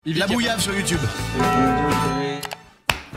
La bouillave sur YouTube.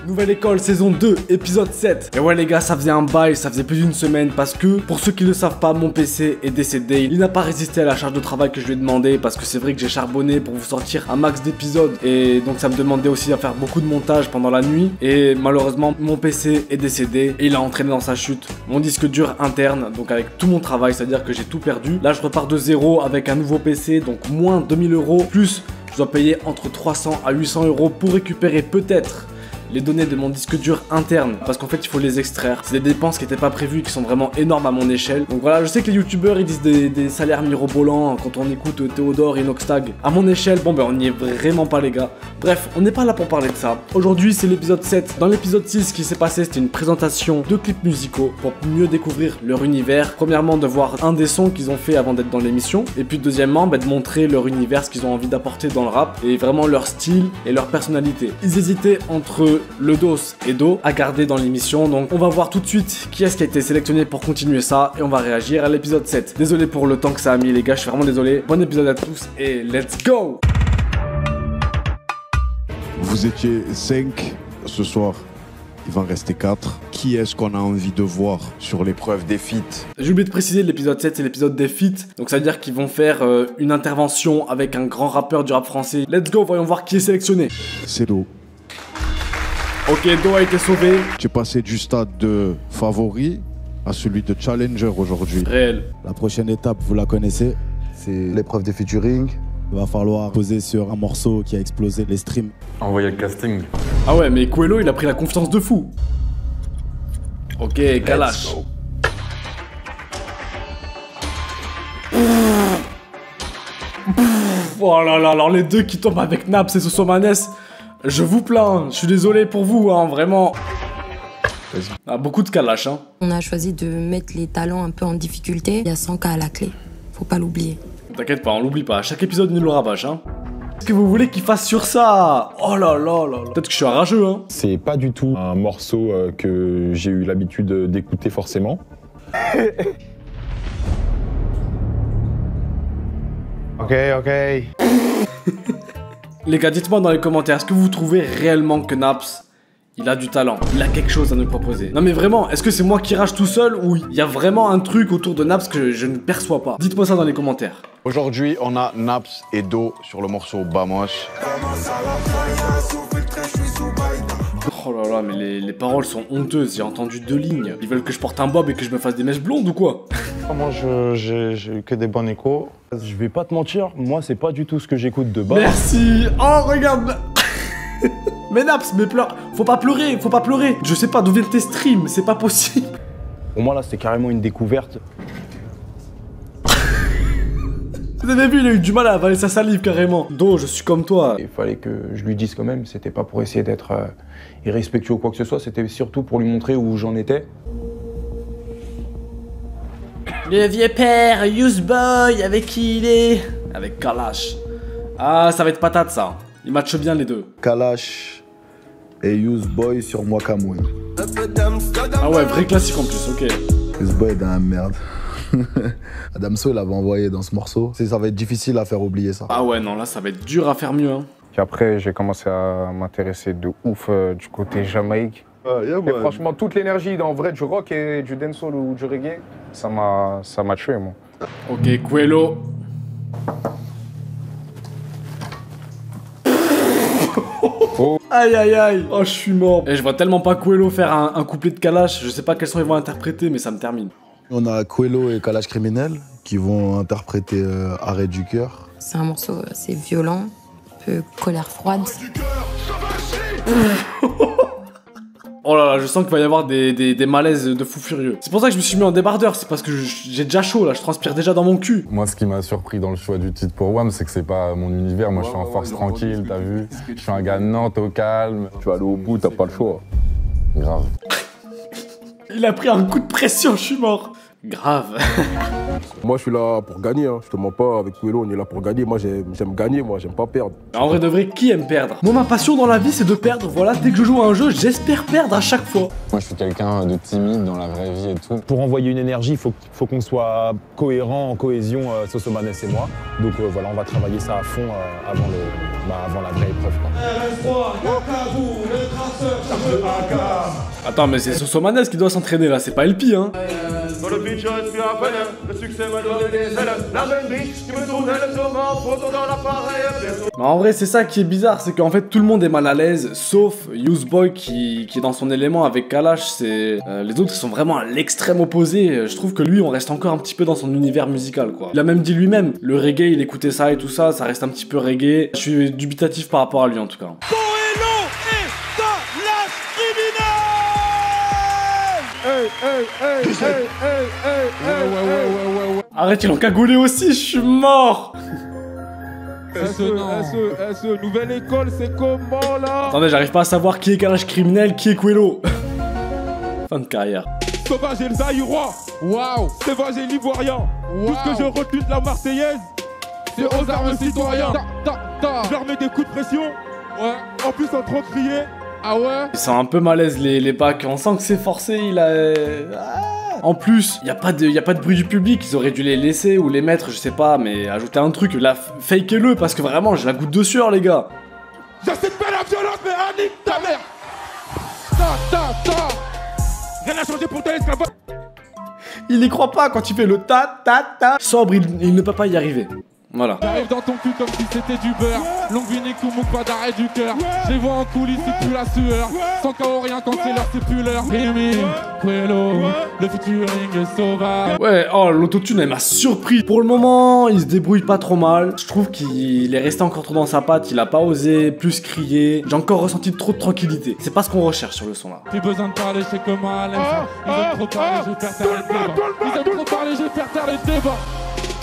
Nouvelle école, saison 2, épisode 7. Et ouais les gars, ça faisait un bail, ça faisait plus d'une semaine parce que, pour ceux qui ne le savent pas, mon PC est décédé. Il n'a pas résisté à la charge de travail que je lui ai demandé parce que c'est vrai que j'ai charbonné pour vous sortir un max d'épisodes. Et donc ça me demandait aussi à faire beaucoup de montage pendant la nuit. Et malheureusement, mon PC est décédé et il a entraîné dans sa chute mon disque dur interne. Donc avec tout mon travail, c'est-à-dire que j'ai tout perdu. Là je repars de zéro avec un nouveau PC, donc moins 2000 €. Plus, je dois payer entre 300 à 800 € pour récupérer peut-être les données de mon disque dur interne, parce qu'en fait il faut les extraire. C'est des dépenses qui n'étaient pas prévues et qui sont vraiment énormes à mon échelle. Donc voilà, je sais que les youtubeurs ils disent des salaires mirobolants quand on écoute Théodore et Noxtag. À mon échelle, bon ben on n'y est vraiment pas les gars. Bref, on n'est pas là pour parler de ça. Aujourd'hui c'est l'épisode 7. Dans l'épisode 6, ce qui s'est passé, c'était une présentation de clips musicaux pour mieux découvrir leur univers. Premièrement, de voir un des sons qu'ils ont fait avant d'être dans l'émission, et puis deuxièmement, de montrer leur univers, ce qu'ils ont envie d'apporter dans le rap, et vraiment leur style et leur personnalité. Ils hésitaient entre le dos et Do à garder dans l'émission, donc on va voir tout de suite qui est-ce qui a été sélectionné pour continuer ça, et on va réagir à l'épisode 7. Désolé pour le temps que ça a mis les gars, je suis vraiment désolé. Bon épisode à tous et let's go. Vous étiez 5 ce soir, il va en rester 4. Qui est-ce qu'on a envie de voir sur l'épreuve des feats? J'ai oublié de préciser, l'épisode 7 c'est l'épisode des feats, donc ça veut dire qu'ils vont faire une intervention avec un grand rappeur du rap français. Let's go, voyons voir qui est sélectionné. C'est Do. Ok, Do a été sauvé. Tu es passé du stade de favori à celui de challenger aujourd'hui. Réel. La prochaine étape, vous la connaissez, c'est l'épreuve de featuring. Il va falloir poser sur un morceau qui a explosé les streams. Envoyer le casting. Ah ouais, mais Coelho, il a pris la confiance de fou. Ok, Kalash. Oh là là, alors les deux qui tombent avec Naps et Sosomanes, je vous plains, je suis désolé pour vous, hein, vraiment. Ah, beaucoup de Kalash, hein. On a choisi de mettre les talents un peu en difficulté. Il y a 100 K à la clé, faut pas l'oublier. T'inquiète pas, on l'oublie pas, à chaque épisode nous le rabâche, hein. Qu'est-ce que vous voulez qu'il fasse sur ça? Oh là là là là. Peut-être que je suis un rageux, hein. C'est pas du tout un morceau que j'ai eu l'habitude d'écouter forcément. Ok. Les gars, dites-moi dans les commentaires, est-ce que vous trouvez réellement que Naps, il a du talent, il a quelque chose à nous proposer? Non mais vraiment, est-ce que c'est moi qui rage tout seul ou il y a vraiment un truc autour de Naps que je ne perçois pas? Dites-moi ça dans les commentaires. Aujourd'hui, on a Naps et Do sur le morceau Bamos. Oh là là, mais les paroles sont honteuses, j'ai entendu 2 lignes. Ils veulent que je porte un bob et que je me fasse des mèches blondes ou quoi? Moi, j'ai eu que des bons échos. Je vais pas te mentir, moi, c'est pas du tout ce que j'écoute de base. Merci. Oh, regarde. Mais Naps, mais pleure. Faut pas pleurer, faut pas pleurer. Je sais pas d'où viennent tes streams, c'est pas possible. Pour moi, là, c'était carrément une découverte. Vous avez vu, il a eu du mal à avaler sa salive carrément. Do, je suis comme toi. Il fallait que je lui dise quand même, c'était pas pour essayer d'être irrespectueux ou quoi que ce soit, c'était surtout pour lui montrer où j'en étais. Le vieux père, Useboy, avec qui il est? Avec Kalash. Ah, ça va être patate ça. Ils matchent bien les deux. Kalash et Useboy sur Moi Camoun. Ah ouais, vrai classique en plus, ok. Useboy est dans la merde. Adamso, il l'avait envoyé dans ce morceau. Ça va être difficile à faire oublier ça. Ah ouais, non, là, ça va être dur à faire mieux, hein. Puis après, j'ai commencé à m'intéresser de ouf du côté Jamaïque. Et franchement, toute l'énergie en vrai du rock et du dancehall ou du reggae, ça m'a tué, moi. Ok, Coelho. Aïe aïe aïe. Oh, je suis mort. Et je vois tellement pas Coelho faire un couplet de Kalash. Je sais pas quels sons ils vont interpréter, mais ça me termine. On a Coelho et Kalash Criminel qui vont interpréter Arrêt du cœur. C'est un morceau assez violent, un peu colère froide. Oh là là, je sens qu'il va y avoir des malaises de fou furieux. C'est pour ça que je me suis mis en débardeur, c'est parce que j'ai déjà chaud là, je transpire déjà dans mon cul. Moi, ce qui m'a surpris dans le choix du titre pour WAM, c'est que c'est pas mon univers. Moi, je suis en force tranquille, t'as vu? Je suis un gars de Nantes au calme. Tu vas aller au bout, t'as pas le choix. Grave. Il a pris un coup de pression, je suis mort. Grave. Moi, je suis là pour gagner, hein. Je te mens pas, avec Quelo, on est là pour gagner. Moi, j'aime gagner, moi, j'aime pas perdre. En vrai de vrai, qui aime perdre? Moi, ma passion dans la vie, c'est de perdre. Voilà, dès que je joue à un jeu, j'espère perdre à chaque fois. Moi, je suis quelqu'un de timide dans la vraie vie et tout. Pour envoyer une énergie, il faut qu'on soit cohérent, en cohésion, Sosomanes et moi. Donc voilà, on va travailler ça à fond avant la vraie épreuve. Attends, mais c'est Sosomanes qui doit s'entraîner là, c'est pas LP, hein. Dans le pitch, je suis un venin. Le succès m'a donné des ailes. La même vie qui me tournait le saumon, photo dans l'appareil. Mais en vrai, c'est ça qui est bizarre, c'est qu'en fait tout le monde est mal à l'aise, sauf Useboy qui est dans son élément avec Kalash. C'est les autres ils sont vraiment à l'extrême opposé. Je trouve que lui, on reste encore un petit peu dans son univers musical, quoi. Il a même dit lui-même, le reggae, il écoutait ça et tout ça, ça reste un petit peu reggae. Je suis dubitatif par rapport à lui en tout cas. Arrête, il en cagoulé aussi, je suis mort. SE, nouvelle école, c'est comment là? Attendez, j'arrive pas à savoir qui est Kalash criminel, qui est Quelo. Fin de carrière. Sauvage et le Zaïrois. Waouh. Sauvage et l'Ivoirien. Tout ce que je retiens de la Marseillaise, c'est aux armes citoyens. Je leur mets des coups de pression. Ouais. En plus, en trop crier. Ah ouais? Ils sont un peu malaises les bacs, on sent que c'est forcé, il a... En plus, y a pas de bruit du public, ils auraient dû les laisser ou les mettre, je sais pas, mais ajouter un truc, là, fakez-le, parce que vraiment, j'ai la goutte de sueur, les gars. J'accepte pas la violence, mais Annick, ta mère. Rien n'a changé pour toi, esclavage. Il y croit pas quand il fait le ta. Sobre, il ne peut pas y arriver. Voilà. J'arrive dans ton cul comme si c'était du beurre. Longue vie n'est qu'au pas d'arrêt du cœur. Je les vois en coulisses, c'est plus la sueur. Sans chaos, rien quand c'est l'heure, c'est plus l'heure. Rémi, Quelo, le featuring sauvage. Ouais, oh, l'autotune, elle m'a surpris. Pour le moment, il se débrouille pas trop mal. Je trouve qu'il est resté encore trop dans sa patte. Il a pas osé plus crier. J'ai encore ressenti trop de tranquillité. C'est pas ce qu'on recherche sur le son là. J'ai besoin de parler, je sais comment à l'aise. Ils aiment trop parler, je vais faire taire le débat. Ils aiment trop parler, je vais faire taire le débat.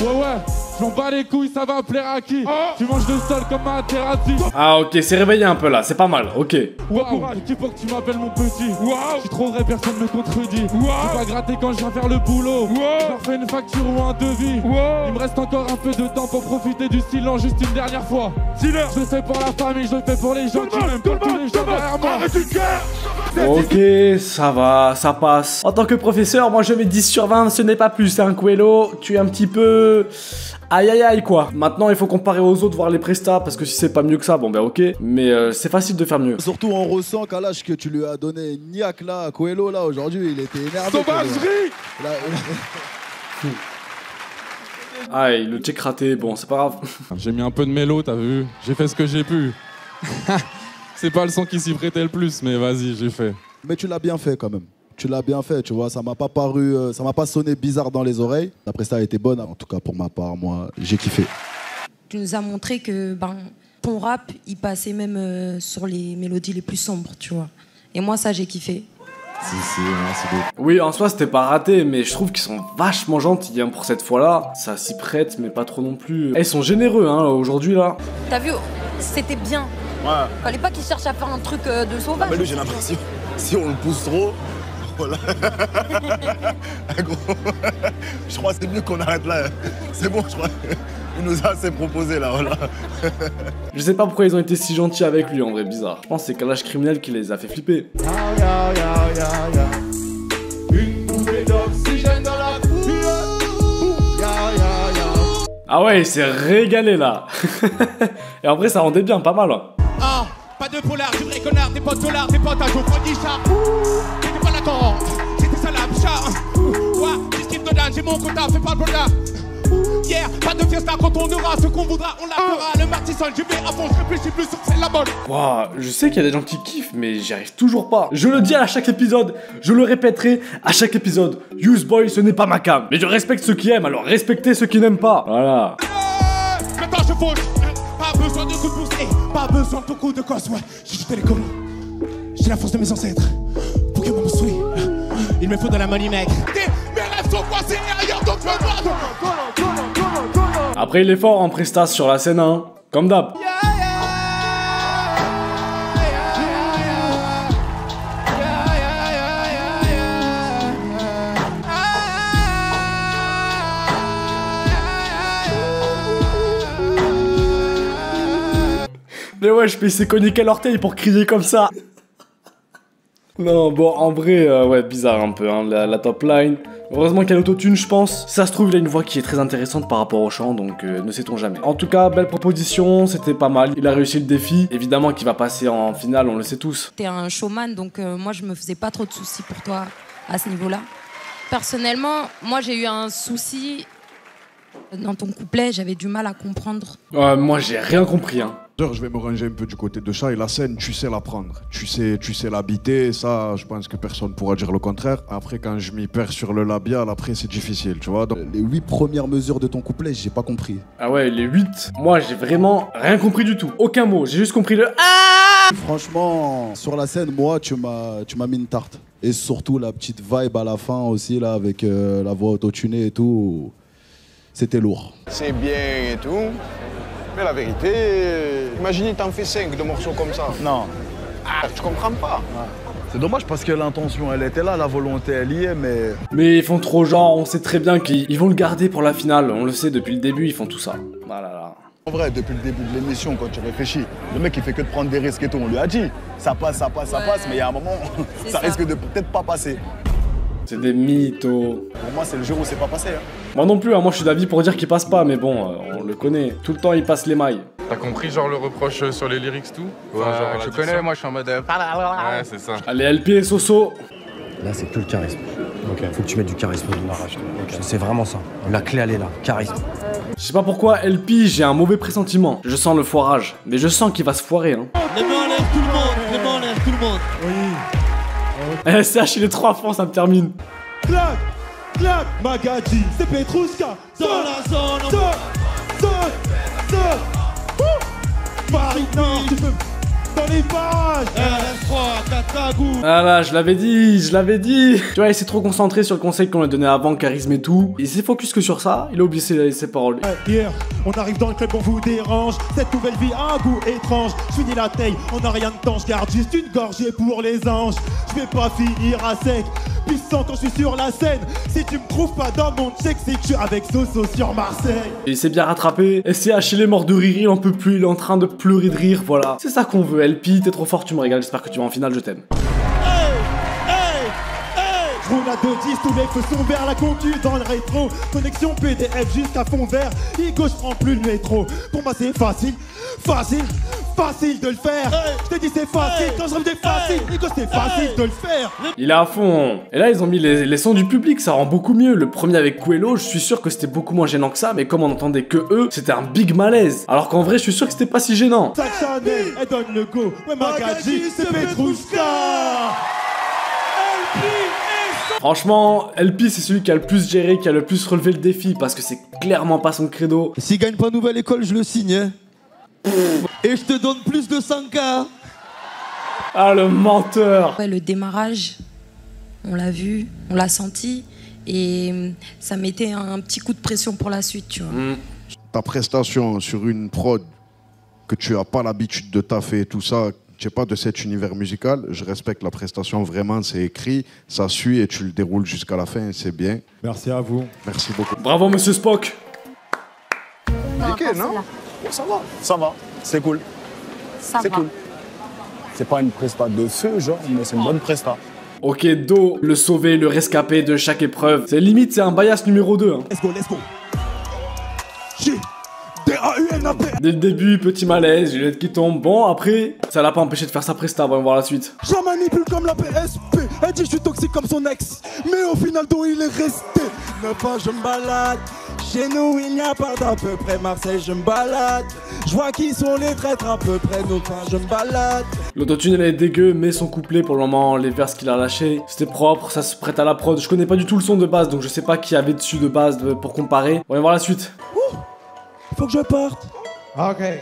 Ouais, je m'en bats les couilles, ça va plaire à qui? Tu manges le sol comme un thérapie. Ah ok, c'est réveillé un peu là, c'est pas mal, ok. Waouh, qui faut que tu m'appelles mon petit? Waouh, je suis trop vrai, personne me contredit. Waouh, je vais pas gratter quand je viens faire le boulot. Waouh, je leur fais une facture ou un devis. Waouh, il me reste encore un peu de temps pour profiter du silence juste une dernière fois. Silence. Je le fais pour la famille, je le fais pour les gens qui m'aiment, pour tous les gens derrière moi. Ok, ça va, ça passe. En tant que professeur, moi je mets 10 sur 20, ce n'est pas plus, c'est un Quelo. Tu es un petit peu... Aïe aïe aïe quoi. Maintenant il faut comparer aux autres, voir les prestats, parce que si c'est pas mieux que ça, bon bah ok. Mais c'est facile de faire mieux. Surtout on ressent Kalash que tu lui as donné niaque là, Quelo là, aujourd'hui il était énervé. Sauvagerie. Aïe, le check raté, bon c'est pas grave. J'ai mis un peu de mélo, t'as vu? J'ai fait ce que j'ai pu. C'est pas le son qui s'y prêtait le plus, mais vas-y, j'ai fait. Mais tu l'as bien fait quand même. Tu l'as bien fait, tu vois, ça m'a pas paru, ça m'a pas sonné bizarre dans les oreilles. La presta a été bonne, en tout cas pour ma part, moi, j'ai kiffé. Tu nous as montré que ton rap, il passait même sur les mélodies les plus sombres, tu vois. Et moi, ça, j'ai kiffé. Merci beaucoup. Oui, en soi, c'était pas raté, mais je trouve qu'ils sont vachement gentils hein, pour cette fois-là. Ça s'y prête, mais pas trop non plus. Ils sont généreux, hein, aujourd'hui, là. T'as vu, c'était bien. Ouais. Fallait pas qu'ils cherchent à faire un truc de sauvage. Mais lui, j'ai l'impression, si on le pousse trop... Voilà. Gros, je crois que c'est mieux qu'on arrête là. C'est bon, je crois. Il nous a assez proposé là, voilà. Je sais pas pourquoi ils ont été si gentils avec lui, en vrai, bizarre. Je pense que c'est Kalash criminel qui les a fait flipper. Une bouffée d'oxygène dans la Ah ouais, il s'est régalé là. Et en vrai, ça rendait bien, pas mal. Ah, pas de polar, du vrai connard, des potes dollars, des potes à jour, Guichard. T'étais pas d'accord, c'était ça la bichard. Ouah, disque de Dan, j'ai mon quota, fais pas le bolard. Yeah, pas de fiesta quand on aura ce qu'on voudra, on la fera. Le martisson, j'y vais à fond, je réfléchis plus sur c'est la bonne. Wow, je sais qu'il y a des gens qui kiffent, mais j'y arrive toujours pas. Je le dis à chaque épisode, je le répéterai à chaque épisode. Useboy, ce n'est pas ma cam. Mais je respecte ceux qui aiment, alors respectez ceux qui n'aiment pas. Voilà. Maintenant je fauche, pas besoin de coups de pouce, pas besoin de beaucoup de cosses, ouais. J'ai du télécom, j'ai la force de mes ancêtres. Pokémon me suit, il me faut de la money mec. Mes rêves sont coincés ailleurs, donc je veux voir. Après, il est fort en prestas sur la scène, hein. Comme d'hab. Mais ouais, il s'est cogné quel orteil pour crier comme ça? Non, bon, en vrai, ouais, bizarre un peu, hein, la top line. Heureusement qu'il y a l'autotune, je pense. Si ça se trouve, il a une voix qui est très intéressante par rapport au chant, donc ne sait-on jamais. En tout cas, belle proposition, c'était pas mal. Il a réussi le défi. Évidemment qu'il va passer en finale, on le sait tous. T'es un showman, donc moi, je me faisais pas trop de soucis pour toi à ce niveau-là. Personnellement, moi, j'ai eu un souci dans ton couplet. J'avais du mal à comprendre. Moi, j'ai rien compris, hein. Je vais me ranger un peu du côté de ça et la scène, tu sais la prendre, tu sais l'habiter, ça je pense que personne pourra dire le contraire. Après quand je m'y perds sur le labial, après c'est difficile, tu vois. Donc... Les 8 premières mesures de ton couplet, j'ai pas compris. Ah ouais, les 8, moi j'ai vraiment rien compris du tout, aucun mot, j'ai juste compris le ah. Franchement, sur la scène, moi tu m'as mis une tarte. Et surtout la petite vibe à la fin aussi là avec la voix autotunée et tout, c'était lourd. C'est bien et tout. Mais la vérité, imagine, t'en fais 5 de morceaux comme ça. Non. Ah, tu comprends pas. Ouais. C'est dommage parce que l'intention, elle était là, la volonté, elle y est, mais... Mais ils font trop genre, on sait très bien qu'ils vont le garder pour la finale. On le sait, depuis le début, ils font tout ça. Voilà, là. En vrai, depuis le début de l'émission, quand tu réfléchis, le mec, il fait que de prendre des risques et tout. On lui a dit, ça passe, ça passe, ça passe, mais il y a un moment, ça risque de peut-être pas passer. C'est des mythos. Pour moi, c'est le jour où c'est pas passé. Hein. Moi non plus, hein. Moi je suis d'avis pour dire qu'il passe pas, mais bon, on le connaît. Tout le temps, il passe les mailles. T'as compris, genre, le reproche sur les lyrics, tout? Ouais, genre, je connais, moi je suis en mode... Ouais, c'est ça. Allez, LP et Soso. Là, c'est que le charisme. Ok. Faut que tu mettes du charisme de l'arrache. Okay. C'est vraiment ça. La clé, elle est là. Charisme. Je sais pas pourquoi, LP, j'ai un mauvais pressentiment. Je sens le foirage. Mais je sens qu'il va se foirer, hein. Les mains en l'air, tout le monde. Les mains en l'air, tout le monde. Oui. SCH, il est trop à fond, ça me termine. Clac, clac, Magadji, c'est Petrouska. Dans la zone, zone. Paris Nord, tu peux... Dans les pages. RS3, Katagou. Ah là, je l'avais dit. Tu vois, il s'est trop concentré sur le conseil qu'on lui a donné avant, charisme et tout. Il s'est focus que sur ça, il a oublié ses paroles. Hier, on arrive dans le club, on vous dérange. Cette nouvelle vie a un goût étrange. Je finis la taille, on n'a rien de temps, je garde juste une gorgée pour les anges. Je vais pas finir à sec, puissant quand je suis sur la scène. Si tu me trouves pas dans mon check, c'est que je suis avec Soso sur Marseille. Et il s'est bien rattrapé. SCH, il est mort de rire, il en peut plus, il est en train de pleurer de rire, voilà. C'est ça qu'on veut. LP, t'es trop fort, tu me régales, j'espère que tu vas en finale, je t'aime. Je roule à 2-10, tous les feux sont verts, la conduit dans le rétro. Connexion PDF jusqu'à fond vert. Igo, je prends plus le métro. Pour moi c'est facile de le faire. Je te dis c'est facile, quand je reviens facile. Igo, c'est facile de le faire. Il est à fond. Et là ils ont mis les sons du public, ça rend beaucoup mieux. Le premier avec Coelho, je suis sûr que c'était beaucoup moins gênant que ça, mais comme on entendait que eux, c'était un big malaise. Alors qu'en vrai, je suis sûr que c'était pas si gênant. Sa Chanel, elle donne le go. Ouais, Magadji, c'est Petrouska. Franchement, LP c'est celui qui a le plus géré, qui a le plus relevé le défi, parce que c'est clairement pas son credo. S'il gagne pas nouvelle école, je le signe. Et je te donne plus de 5K. Ah le menteur. Ouais, le démarrage, on l'a vu, on l'a senti, et ça mettait un petit coup de pression pour la suite, tu vois. Ta prestation sur une prod que tu as pas l'habitude de taffer et tout ça, tu n'es pas de cet univers musical, je respecte la prestation, vraiment, c'est écrit, ça suit et tu le déroules jusqu'à la fin, c'est bien. Merci à vous. Merci beaucoup. Bravo, monsieur Spock. Nickel, non? Ça va, c'est cool. C'est cool. C'est pas une presta de feu, genre, mais c'est une bonne presta. Ok, Do, le sauvé, le rescapé de chaque épreuve. C'est limite, c'est un bias numéro 2. Hein. Let's go. D-A-U-N-A-P. Dès le début, petit malaise, Juliette qui tombe. Bon, après, ça l'a pas empêché de faire sa presta. Voyons voir la suite. Je la manipule comme la PSP. Elle dit je suis toxique comme son ex. Mais au final, Do, il est resté. 9 ans, je me balade. Chez nous, il n'y a pas d'à peu près. Marseille, je me balade. Je vois qui sont les traîtres à peu près. Donc, je me balade. L'autotune, elle est dégueu, mais son couplet, pour le moment, les vers qu'il a lâchés, c'était propre, ça se prête à la prod. Je connais pas du tout le son de base, donc je sais pas qui avait dessus de base pour comparer. Voyons voir la suite. Faut que je parte.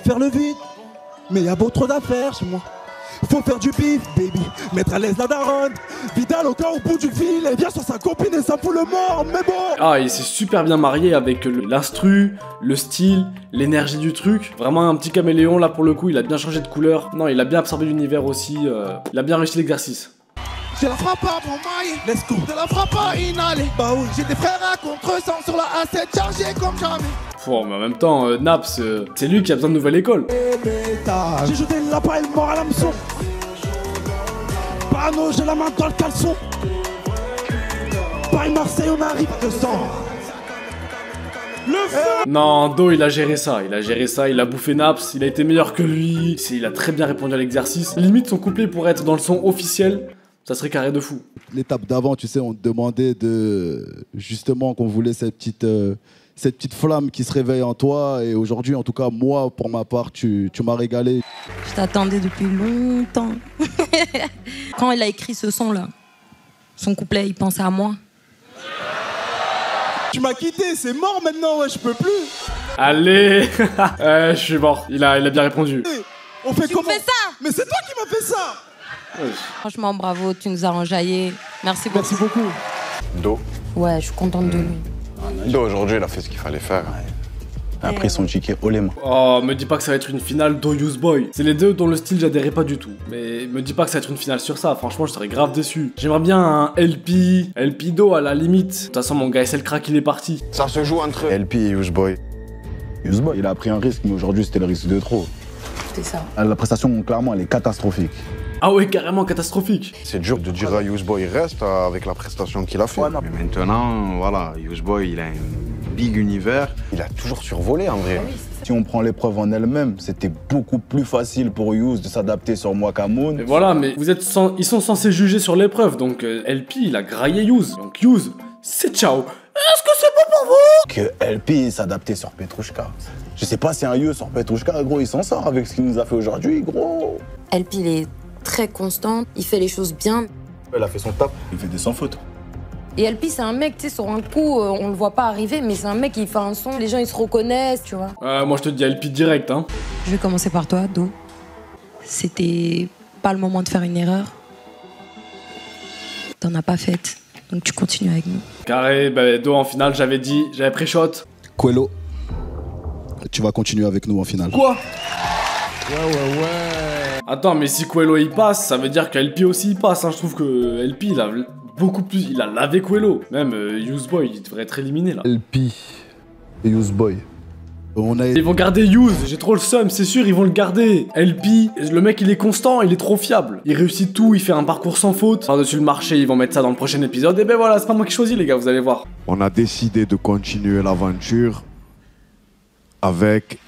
Faire le vide. Mais y a beau trop d'affaires chez moi. Faut faire du bif, baby. Mettre à l'aise la daronne. Vidal au cas au bout du fil. Elle vient sur sa copine et ça fout le mort. Mais bon. Ah, il s'est super bien marié avec l'instru, le style, l'énergie du truc. Vraiment un petit caméléon là pour le coup. Il a bien changé de couleur. Non, il a bien absorbé l'univers aussi. Il a bien réussi l'exercice. J'ai la frappe à mon maille, let's go. De la frappe à inhaler. Bah oui, j'ai des frères à contre-sang sur la A7 chargée comme jamais. Oh, mais en même temps, Naps, c'est lui qui a besoin de nouvelle école. J'ai jeté le lapin et le mort à l'hameçon. Parano, j'ai la main dans le caleçon. Paris-Marseille, on arrive à 200. Le feu. Non, Do, il a géré ça, il a bouffé Naps, il a été meilleur que lui, il a très bien répondu à l'exercice. Limite, son couplet pourrait être dans le son officiel, ça serait carré de fou. L'étape d'avant, tu sais, on te demandait de justement qu'on voulait cette petite flamme qui se réveille en toi. Et aujourd'hui, en tout cas, moi, pour ma part, tu m'as régalé. Je t'attendais depuis longtemps. Quand il a écrit ce son-là, son couplet, il pensait à moi. Tu m'as quitté, c'est mort maintenant, ouais, je peux plus. Allez. Je suis mort, il a bien répondu. On fait Tu comment? fais ça? Mais c'est toi qui m'as fait ça. Franchement, bravo, tu nous as enjaillé. Merci beaucoup. Merci beaucoup. Do. Ouais, je suis contente de lui. Do, aujourd'hui, il a fait ce qu'il fallait faire. Il a pris son ticket haut les mains. Oh, me dis pas que ça va être une finale Do Use Boy. C'est les deux dont le style j'adhérais pas du tout. Mais me dis pas que ça va être une finale sur ça, franchement je serais grave déçu. J'aimerais bien un LP Do à la limite. De toute façon mon gars SL Crack il est parti. Ça se joue entre LP et Useboy. Useboy, il a pris un risque, mais aujourd'hui c'était le risque de trop. C'est ça. La prestation, clairement, elle est catastrophique. Ah ouais, carrément catastrophique. C'est dur de dire à Useboy reste avec la prestation qu'il a fait. Ouais, mais maintenant, voilà, Useboy, il a un big univers. Il a toujours survolé en vrai. Si on prend l'épreuve en elle-même, c'était beaucoup plus facile pour Use de s'adapter sur Mwakamoun. Mais voilà, mais ils sont censés juger sur l'épreuve, donc LP il a graillé Use. Donc Use, c'est ciao. Est-ce que c'est bon pour vous? Que LP s'adapter sur Petrushka. Je sais pas si un Use sur Petrushka, gros, il s'en sort avec ce qu'il nous a fait aujourd'hui, gros. LP, il est très constant, il fait les choses bien. Il a fait son tap, il fait des sans faute. Et LP, c'est un mec, tu sais, sur un coup, on le voit pas arriver, mais c'est un mec qui fait un son, les gens ils se reconnaissent, tu vois. Moi je te dis LP direct, hein. Je vais commencer par toi, Do. C'était pas le moment de faire une erreur. T'en as pas faite, donc tu continues avec nous. Carré, bah, Do en finale, j'avais pré-shot. Quello, tu vas continuer avec nous en finale. Quoi? Ouais. Attends, mais si Quello il passe, ça veut dire que LP aussi il passe, hein. Je trouve que LP il a beaucoup plus, il a lavé Quello. Même Useboy, il devrait être éliminé là. LP et Useboy. Ils vont garder Use, j'ai trop le seum, c'est sûr, ils vont le garder. LP, le mec il est constant, il est trop fiable. Il réussit tout, il fait un parcours sans faute. Par-dessus le marché, ils vont mettre ça dans le prochain épisode. Et ben voilà, c'est pas moi qui choisis les gars, vous allez voir. On a décidé de continuer l'aventure avec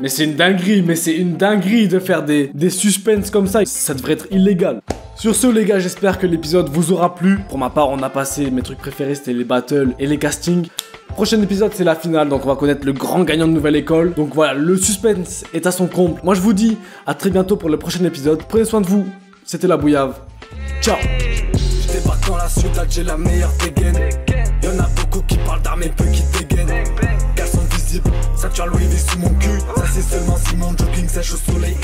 Mais c'est une dinguerie de faire des suspens comme ça. Ça devrait être illégal. Sur ce les gars, j'espère que l'épisode vous aura plu. Pour ma part, on a passé, mes trucs préférés c'était les battles et les castings. Prochain épisode c'est la finale, donc on va connaître le grand gagnant de Nouvelle École. Donc voilà, le suspense est à son comble. Moi je vous dis à très bientôt pour le prochain épisode. Prenez soin de vous, c'était la Bouillave. Ciao. Je débarque dans la ciudad, j'ai la meilleure dégaine. Y'en a beaucoup qui parlent d'armes et peu qui dégainent. Caleçon visible, ceinture Louis V sous mon cul. Ça c'est seulement si mon jogging sèche au soleil.